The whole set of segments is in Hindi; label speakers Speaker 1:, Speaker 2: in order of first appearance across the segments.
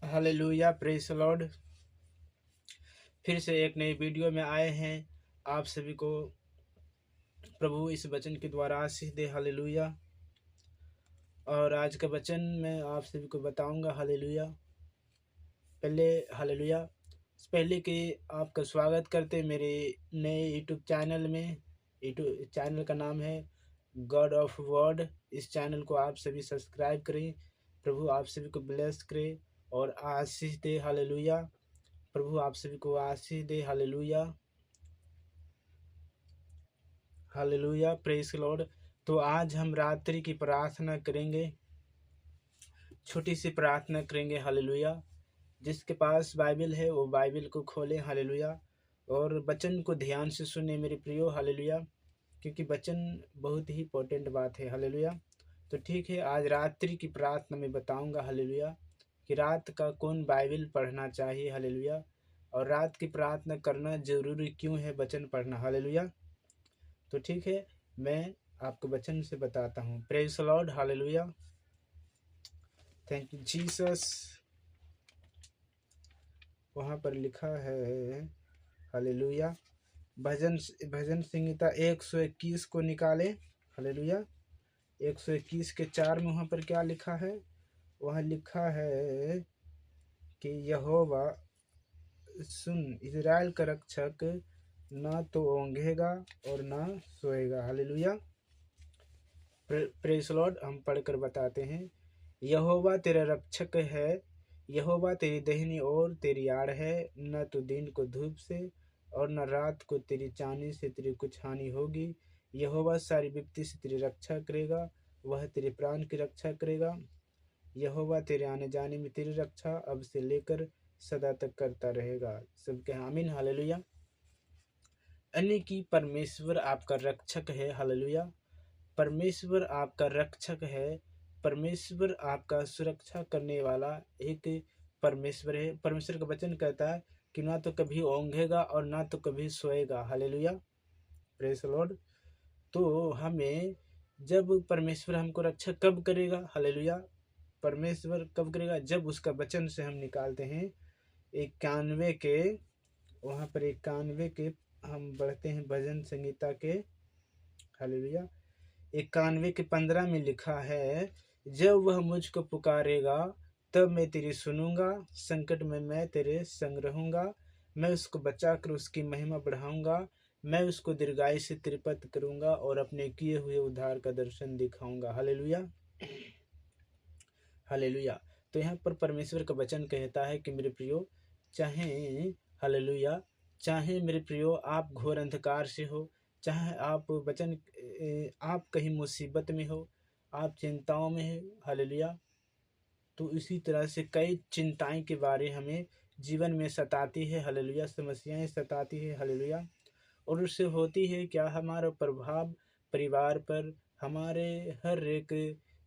Speaker 1: Hallelujah, praise the Lord. फिर से एक नई वीडियो में आए हैं। आप सभी को प्रभु इस वचन के द्वारा आशीष दे। हालेलुया। और आज का वचन मैं आप सभी को बताऊंगा। हालेलुया। हालेलुया, पहले कि आपका स्वागत करते मेरे नए यूट्यूब चैनल में। यूट्यूब चैनल का नाम है गॉड ऑफ वर्ड। इस चैनल को आप सभी सब्सक्राइब करें। प्रभु आप सभी को ब्लेस करे और आशीष दे। हालेलुया। प्रभु आप सभी को आशीष दे। Hallelujah, hallelujah, praise the lord. तो आज हम रात्रि की प्रार्थना करेंगे, छोटी सी प्रार्थना करेंगे। हालेलुया। जिसके पास बाइबल है वो बाइबल को खोले। हालेलुया। और वचन को ध्यान से सुने मेरे प्रियो। हालेलुया। क्योंकि वचन बहुत ही इंपॉर्टेंट बात है। हालेलुया। तो ठीक है, आज रात्रि की प्रार्थना में बताऊंगा। हालेलुया, कि रात का कौन बाइबल पढ़ना चाहिए। हालेलुया। और रात की प्रार्थना करना जरूरी क्यों है, वचन पढ़ना। हालेलुया। तो ठीक है, मैं आपको वचन से बताता हूँ। Praise the Lord. Hallelujah. Thank you Jesus. वहाँ पर लिखा है हालेलुया, भजन भजन संहिता 121 को निकाले। हालेलुया। 121 के 4 में वहाँ पर क्या लिखा है? वहाँ लिखा है कि यहोवा सुन, इज़राइल का रक्षक ना तो ऊँघेगा और ना सोएगा। हालेलुया। Praise Lord. हम पढ़कर बताते हैं। यहोवा तेरा रक्षक है, यहोवा तेरी दाहिनी ओर तेरी आड़ है। न तो दिन को धूप से और न रात को तेरी चांदी से तेरी कुछ हानि होगी। यहोवा सारी विपत्ति से तेरी रक्षा करेगा, वह तेरे प्राण की रक्षा करेगा। यहोवा तेरे आने जाने में तेरी रक्षा अब से लेकर सदा तक करता रहेगा। सबके आमीन। हालेलुया। अन्य की परमेश्वर आपका रक्षक है। हालेलुया। परमेश्वर आपका रक्षक है। परमेश्वर आपका सुरक्षा करने वाला एक परमेश्वर है। परमेश्वर का वचन कहता है कि ना तो कभी ऊँघेगा और ना तो कभी सोएगा। Hallelujah, praise the lord. तो हमें जब परमेश्वर हमको रक्षा कब करेगा? हालेलुया। परमेश्वर कब करेगा? जब उसका वचन से हम निकालते हैं 91 के, वहाँ पर 91 के हम बढ़ते हैं भजन संहिता के। हालेलुया। 91 के 15 में लिखा है, जब वह मुझको पुकारेगा तब मैं तेरी सुनूंगा। संकट में मैं तेरे संग रहूंगा। मैं उसको बचाकर उसकी महिमा बढ़ाऊंगा। मैं उसको दीर्घायु से तृप्त करूंगा और अपने किए हुए उद्धार का दर्शन दिखाऊंगा। Hallelujah, hallelujah. तो यहाँ पर परमेश्वर का वचन कहता है कि मेरे प्रियो, चाहे हालेलुया, चाहे मेरे प्रियो आप घोर अंधकार से हो, चाहे आप आप कहीं मुसीबत में हो, आप चिंताओं में हो। हालेलुया। तो इसी तरह से कई चिंताएं के बारे हमें जीवन में सताती है। हालेलुया। समस्याएं सताती है। हालेलुया। और उससे होती है क्या? हमारा प्रभाव परिवार पर, हमारे हर एक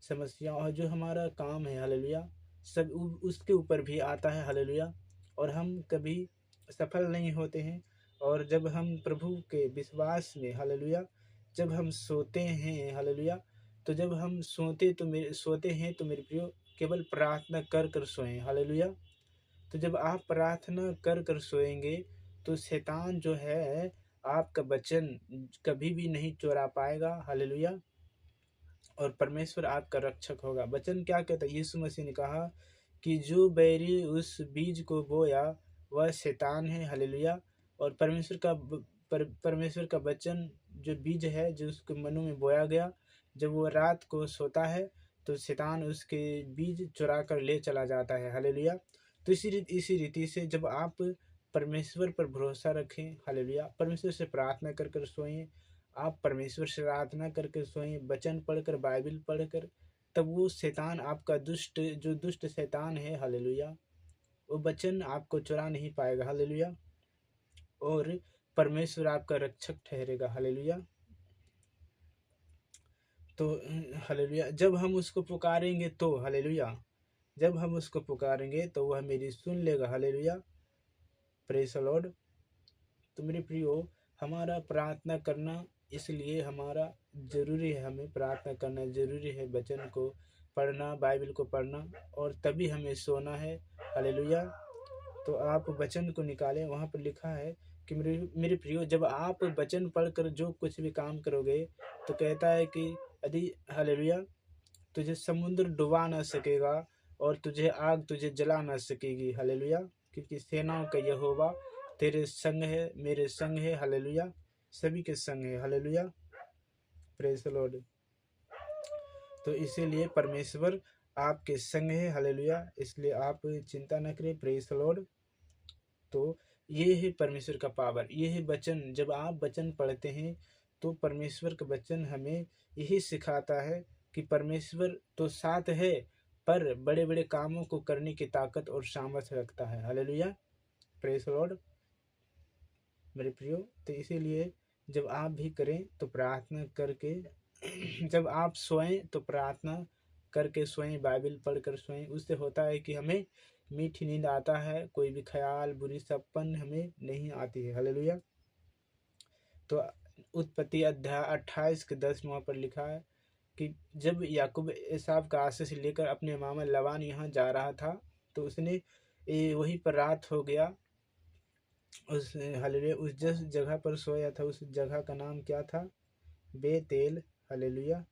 Speaker 1: समस्या और जो हमारा काम है, हालेलुया, सब उसके ऊपर भी आता है। हालेलुया। और हम कभी सफल नहीं होते हैं। और जब हम प्रभु के विश्वास में, हालेलुया, जब हम सोते हैं, हालेलुया, तो जब हम सोते हैं तो मेरे प्रियो, केवल प्रार्थना कर कर सोएं। हालेलुया। तो जब आप प्रार्थना कर कर सोएंगे तो शैतान जो है आपका वचन कभी भी नहीं चुरा पाएगा। हालेलुया। और परमेश्वर आपका रक्षक होगा। वचन क्या कहता है? यीशु मसीह ने कहा कि जो बैरी उस बीज को बोया वह शैतान है। हालेलुया। और परमेश्वर का वचन जो बीज है, जो उसके मनु में बोया गया, जब वो रात को सोता है तो शैतान उसके बीज चुरा कर ले चला जाता है। हालेलुया। तो इसी रीति से जब आप परमेश्वर पर भरोसा रखें, हालेलुया, परमेश्वर से प्रार्थना कर कर सोएं, आप परमेश्वर से प्रार्थना करके सोएं, वचन पढ़कर, बाइबल पढ़कर, तब वो शैतान आपका दुष्ट शैतान है, हालेलुया, वो वचन आपको चुरा नहीं पाएगा। हालेलुया। और परमेश्वर आपका रक्षक ठहरेगा। हालेलुया। तो हालेलुया, जब हम उसको पुकारेंगे तो, हालेलुया, जब हम उसको पुकारेंगे तो वह मेरी सुन लेगा। Hallelujah, praise the lord. तो मेरे प्रियो, हमारा प्रार्थना करना इसलिए हमारा जरूरी है, हमें प्रार्थना करना जरूरी है, वचन को पढ़ना, बाइबल को पढ़ना, और तभी हमें सोना है। हालेलुया। तो आप वचन को निकालें, वहाँ पर लिखा है कि मेरे प्रियो, जब आप वचन पढ़कर जो कुछ भी काम करोगे, तो कहता है कि यदि, हालेलुया, तुझे समुद्र डुबा ना सकेगा और तुझे आग तुझे जला ना सकेगी। हालेलुया। क्योंकि सेनाओं का यहोवा तेरे संग है, मेरे संग है। हालेलुया। सभी के संग है। हालेलुया। Praise the lord. तो इसीलिए परमेश्वर आपके संग है। हालेलुया। इसलिए आप चिंता न करें। Praise the lord. तो ये है परमेश्वर का पावर, ये है वचन। जब आप वचन पढ़ते हैं तो परमेश्वर का वचन हमें यही सिखाता है कि परमेश्वर तो साथ है, पर बड़े बड़े कामों को करने की ताकत और सामर्थ्य रखता है। हालेलुया। Praise the Lord. मेरे प्रियो, तो इसीलिए जब आप भी करें तो प्रार्थना करके जब आप सोएं तो प्रार्थना करके सोएं, बाइबल पढ़कर सोएं। उससे होता है कि हमें मीठी नींद आता है, कोई भी ख्याल, बुरी सपन हमें नहीं आती है। हालेलुया। तो उत्पत्ति अध्याय 28 के 10 वहाँ पर लिखा है कि जब याकूब एसाव का आशीष लेकर अपने मामा लबान यहाँ जा रहा था, तो उसने वहीं पर रात हो गया। उस, हालेलुया, उस जिस जगह पर सोया था उस जगह का नाम क्या था? बेतेल। हालेलुया।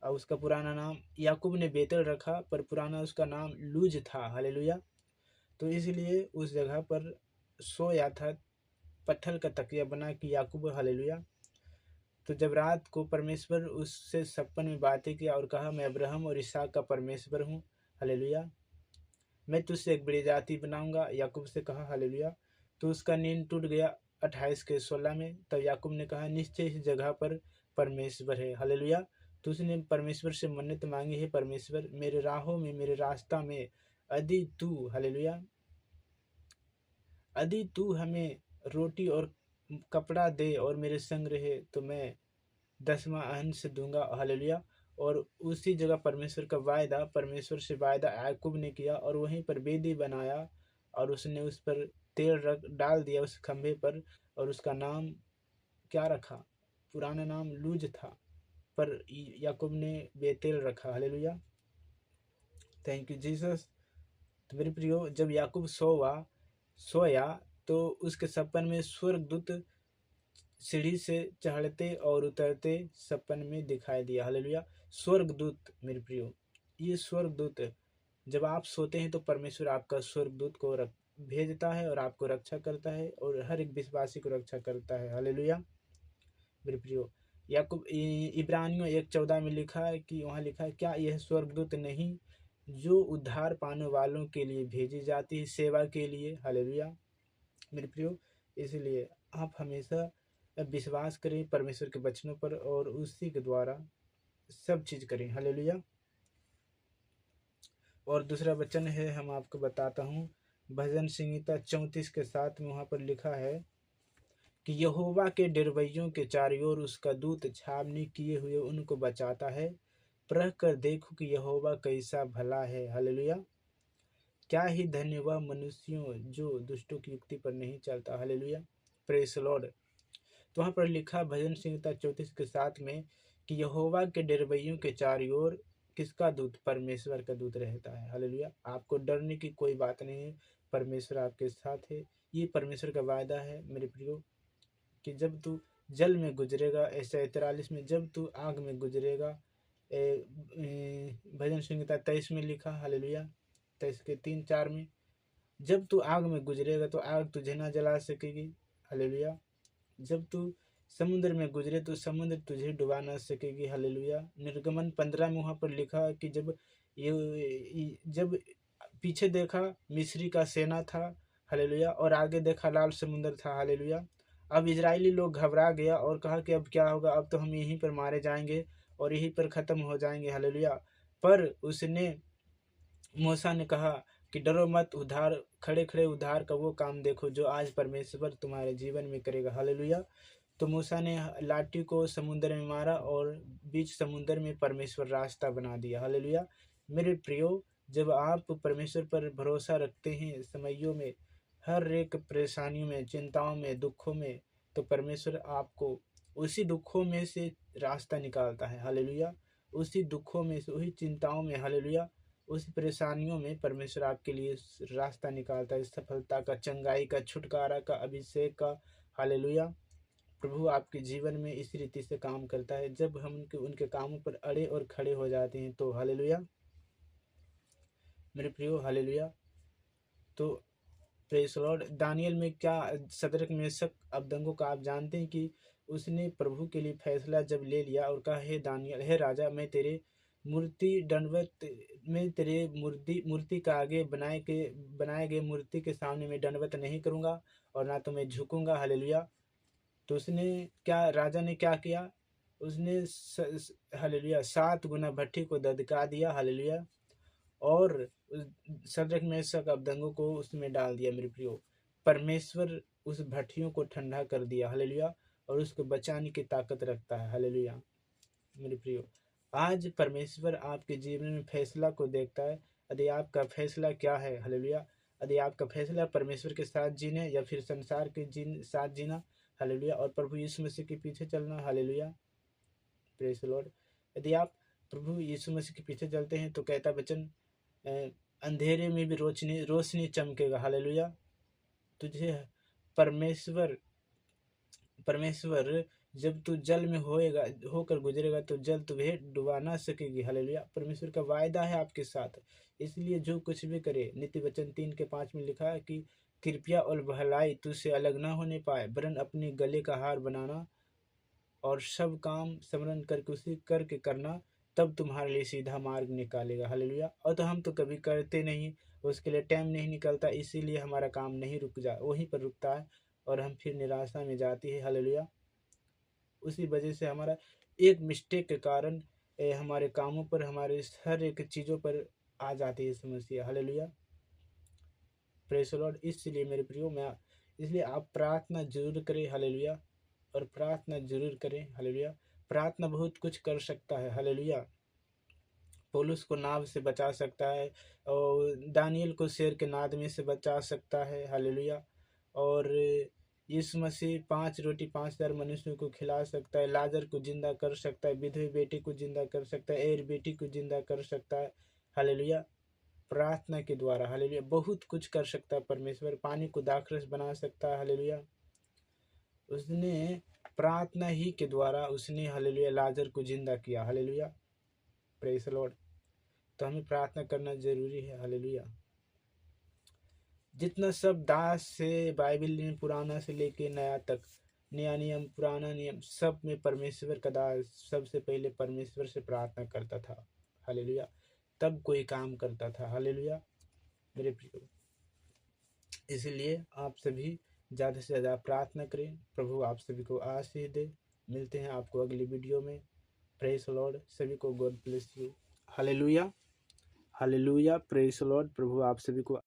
Speaker 1: और उसका पुराना नाम याकूब ने बेतेल रखा, पर पुराना उसका नाम लूज था। हालेलुया। तो इसलिए उस जगह पर सोया था, पत्थर का तकिया बना कि याकूब। हालेलुया। तो जब रात को परमेश्वर उससे सपन में बातें किया और कहा, मैं अब्राहम और इसहाक का परमेश्वर हूँ। हालेलुया। मैं तुझसे एक बड़ी जाति बनाऊंगा, याकूब से कहा। हालेलुया। तो उसका नींद टूट गया। 28 के 16 में तब याकूब ने कहा, निश्चय इस जगह पर परमेश्वर है। हालेलुया। तो उसने परमेश्वर से मन्नत मांगी है, परमेश्वर मेरे राहों में, मेरे रास्ता में यदि तू, हालेलुया, यदि तू हमें रोटी और कपड़ा दे और मेरे संग रहे तो मैं 10वां अंश दूंगा। हालेलुया। और उसी जगह परमेश्वर का वायदा, परमेश्वर से वायदा याकूब ने किया और वहीं पर वेदी बनाया और उसने उस पर तेल रख डाल दिया उस खंभे पर, और उसका नाम क्या रखा? पुराना नाम लूज था, पर याकूब ने बेतेल रखा। हालेलुया। Thank you Jesus. तो मेरे प्रियो, जब याकूब सोया तो उसके सपन में स्वर्गदूत सीढ़ी से चढ़ते और उतरते सपन में दिखाई दिया। हालेलुया। स्वर्गदूत मेरे प्रियो, ये स्वर्गदूत, जब आप सोते हैं तो परमेश्वर आपका स्वर्गदूत को भेजता है और आपको रक्षा करता है और हर एक विश्वासी को रक्षा करता है। हालेलुया। मेरे प्रियो, याकूब इब्रानियों 1:14 में लिखा है कि, वहाँ लिखा है, क्या यह स्वर्गदूत नहीं जो उद्धार पाने वालों के लिए भेजी जाती है, सेवा के लिए? हालेलुया। मेरे प्रियो, इसलिए आप हमेशा विश्वास करें परमेश्वर के वचनों पर और उसी के द्वारा सब चीज करें। हालेलुया। और दूसरा वचन है, हम आपको बताता हूँ, भजन संहिता 34 के 7 में वहाँ पर लिखा है कि यहोवा के डरवैयों के चारों ओर उसका दूत छावनी किए हुए उनको बचाता है। परख कर देखो कि यहोवा कैसा भला है। हालेलुया। क्या ही धन्य वह मनुष्यों जो दुष्टों की युक्ति पर नहीं चलता। हालेलुया। Praise the lord. तो वहाँ पर लिखा भजन संहिता 34 के 7 में कि यहोवा के डरवैयों के चारों ओर किसका दूत? परमेश्वर का दूत रहता है। हालेलुया। आपको डरने की कोई बात नहीं है, परमेश्वर आपके साथ है। ये परमेश्वर का वायदा है मेरे प्रियो, कि जब तू जल में गुजरेगा, ऐसा 43 में, जब तू आग में गुजरेगा, भजन संहिता 23 में लिखा। हालेलुया। 23 के 3-4 में, जब तू आग में गुजरेगा तो आग तुझे ना जला सकेगी। हालेलुया। जब तू समुद्र में गुजरे तो समुद्र तुझे डुबा ना सकेगी। हालेलुया। निर्गमन 15 में वहाँ पर लिखा कि जब पीछे देखा मिस्री का सेना था। हालेलुया। और आगे देखा लाल समुद्र था। हालेलुया। अब इजरायली लोग घबरा गया और कहा कि अब क्या होगा, अब तो हम यहीं पर मारे जाएंगे और यहीं पर ख़त्म हो जाएंगे। हालेलुया। पर उसने, मूसा ने कहा कि डरो मत, उद्धार, खड़े खड़े उद्धार का वो काम देखो जो आज परमेश्वर तुम्हारे जीवन में करेगा। हालेलुया। तो मूसा ने लाठी को समुद्र में मारा और बीच समुद्र में परमेश्वर रास्ता बना दिया। हालेलुया। मेरे प्रियो, जब आप परमेश्वर पर भरोसा रखते हैं समयों में, हर एक परेशानियों में, चिंताओं में, दुखों में, तो परमेश्वर आपको उसी दुखों में से रास्ता निकालता है। हालेलुया। उसी दुखों में, उसी चिंताओं में, हालेलुया, उसी परेशानियों में परमेश्वर आपके लिए रास्ता निकालता है, सफलता का, चंगाई का, छुटकारा का, अभिषेक का। हालेलुया। प्रभु आपके जीवन में इस रीति से काम करता है। जब हम उनके कामों पर अड़े और खड़े हो जाते हैं तो हालेलुया मेरे प्रियो, हालेलुया। तो प्रेज लॉर्ड, दानियल में क्या, सदरक मेशक अबदंगो का आप जानते हैं कि उसने प्रभु के लिए फैसला जब ले लिया और कहा, हे दानियल, हे राजा, मैं तेरे मूर्ति दंडवत में, तेरे मूर्ति का आगे बनाए गए मूर्ति के सामने मैं दंडवत नहीं करूंगा और ना तो मैं झुकूंगा। हालेलुया। तो उसने क्या, राजा ने क्या किया, उसने हालेलुया 7 गुना भट्ठी को ददका दिया। हालेलुया। और सदरक मेशक अबदंगो को उसमें डाल दिया। मेरे प्रियो, परमेश्वर उस भट्टियों को ठंडा कर दिया। हालेलुया। और उसको बचाने की ताकत रखता है। हालेलुया मेरे प्रियो, आज परमेश्वर आपके जीवन में फैसला को देखता है। यदि आपका फैसला क्या है, हालेलुया, यदि आपका फैसला परमेश्वर के साथ जीने या फिर संसार के साथ जीना, हालेलुया, और प्रभु यीशु मसीह के पीछे चलना, हालेलुया, प्रेज द लॉर्ड। यदि आप प्रभु यीशु मसीह के पीछे चलते हैं तो कहता वचन, अंधेरे में भी रोशनी रोशनी चमकेगा। हालेलुया। तुझे परमेश्वर परमेश्वर जब तू जल में होकर गुजरेगा तो जल तुझे डुबा ना सकेगी। हालेलुया। परमेश्वर का वायदा है आपके साथ। इसलिए जो कुछ भी करे, नीति वचन 3:5 में लिखा है कि कृपया और भलाई तुझसे अलग ना होने पाए, वरन अपने गले का हार बनाना और सब काम स्मरण करके उसी करके करना, तब तुम्हारे लिए सीधा मार्ग निकालेगा। हालेलुया। और तो हम तो कभी करते नहीं, उसके लिए टाइम नहीं निकलता, इसीलिए हमारा काम नहीं वहीं पर रुकता है और हम फिर निराशा में जाती है। हालेलुया। उसी वजह से हमारा एक मिस्टेक के कारण हमारे कामों पर, हमारे हर एक चीज़ों पर आ जाती है समस्या। हालेलुया। Praise the Lord. इसलिए मेरे प्रियो, मैं इसलिए आप प्रार्थना जरूर करें। हालेलुया। और प्रार्थना जरूर करें। हालेलुया। प्रार्थना बहुत कुछ कर सकता है। हालेलुया। पौलुस को नाव से बचा सकता है, और दानियल को शेर के नाद में से बचा सकता है। हालेलुया। और यीशु मसीह 5 रोटी 5,000 मनुष्यों को खिला सकता है, लाजर को जिंदा कर सकता है, विधवे बेटी को जिंदा कर सकता है, एर बेटी को जिंदा कर सकता है। हालेलुया। प्रार्थना के द्वारा, हालेलुया, बहुत कुछ कर सकता है परमेश्वर। पानी को दाखरस बना सकता है। हालेलुया। उसने प्रार्थना ही के द्वारा उसने, हालेलुया, लाजर को जिंदा किया। हालेलुया। Praise the lord. तो हमें प्रार्थना करना जरूरी है। हालेलुया। जितना सब दास से बाइबल में, पुराना से लेके नया तक, नया नियम पुराना नियम, सब में परमेश्वर का दास सबसे पहले परमेश्वर से प्रार्थना करता था। हालेलुया। तब कोई काम करता था। हालेलुया मेरे प्रियो, इसलिए आप सभी ज़्यादा से ज़्यादा प्रार्थना करें। प्रभु आप सभी को आशीष दे। मिलते हैं आपको अगली वीडियो में। Praise lord. सभी को God bless you. Hallelujah. Hallelujah. Praise lord. प्रभु आप सभी को